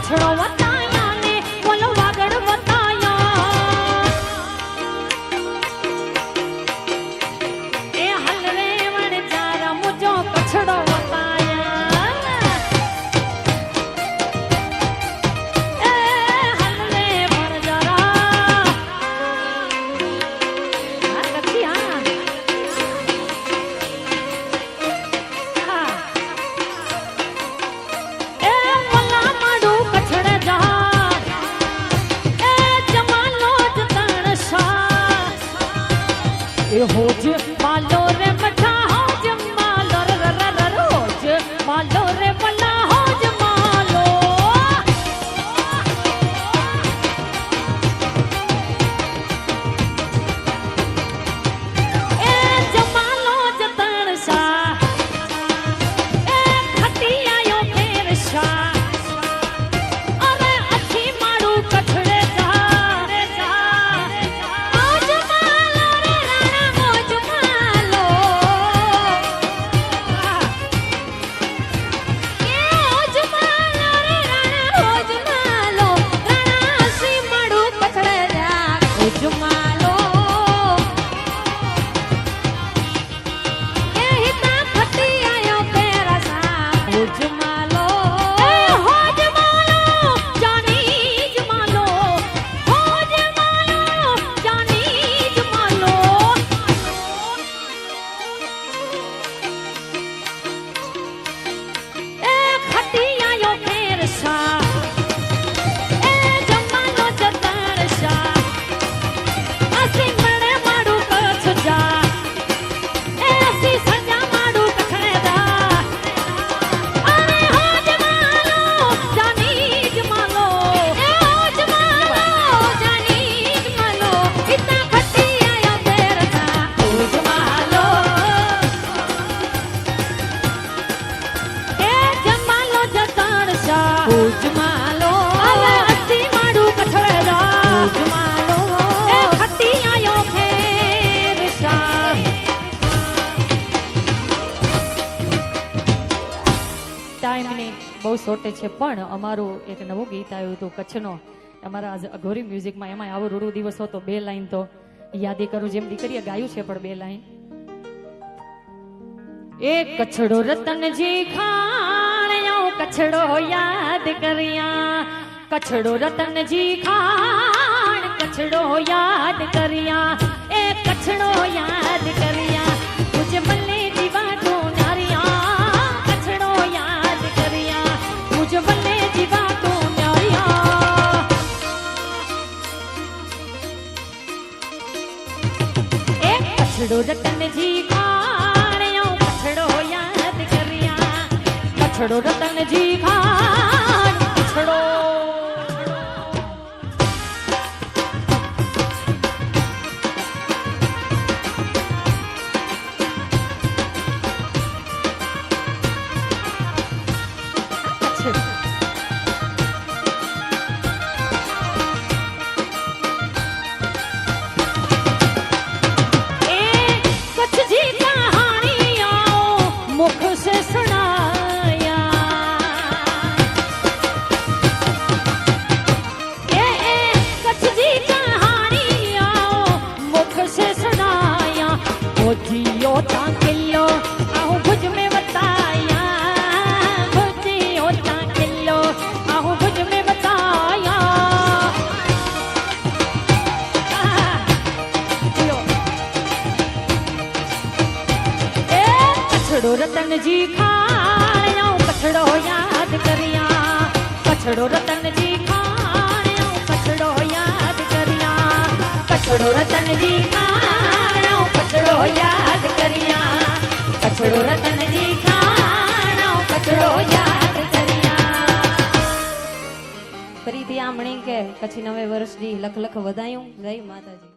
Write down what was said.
कछड़ो बताया ने बोलो वागड़ बताया ए हल रे वण जारा मुझो कछड़ो बताया ए हल रे वण जारा कच्ची हाँ होज मालो रे मठा होज मालो रे होज मालो रे बला होज मालो ए जमालो जतन सा ए खटिया यो फेर सा अरे अच्छी मारू कठड़े जा रे जा होज मालो रे બહુ શોર્ટેજ છે પણ અમારું એક નવું ગીત આવ્યું હતું કચ્છનો અમારા આજ અઘોરી મ્યુઝિકમાં એમાં આવો રૂડો દિવસ હતો 2 લાઈન તો યાદી કરું જેમ દીકરીએ ગાયું છે પણ 2 લાઈન એ કચ્છડો રતનજી ખાણ્યો કચ્છડો યાદ કર્યા કચ્છડો રતનજી ખાણ કચ્છડો યાદ કર્યા એ કચ્છડો યાદ કર્યા મુझे બલ્લે જીવા તો નારિયા કચ્છડો યાદ કર્યા मुझे बल्ले जीवा तो न्यारिया ए कछड़ो रतन जी खाणियो कछड़ो याद करिया कछड़ो रतन जी खाण कछड़ो कछड़ो रतन जी खाणियो कछड़ो याद करिया कछड़ो रतन जी खाणियो कछड़ो याद करिया कछड़ो रतन जी खाणियो कछड़ो याद करिया कछड़ो रतन जी खाणियो कछड़ो याद करिया फरीथी आमणी के कच्छ नवे वर्ष दी लख लख वधायूं जय माताजी।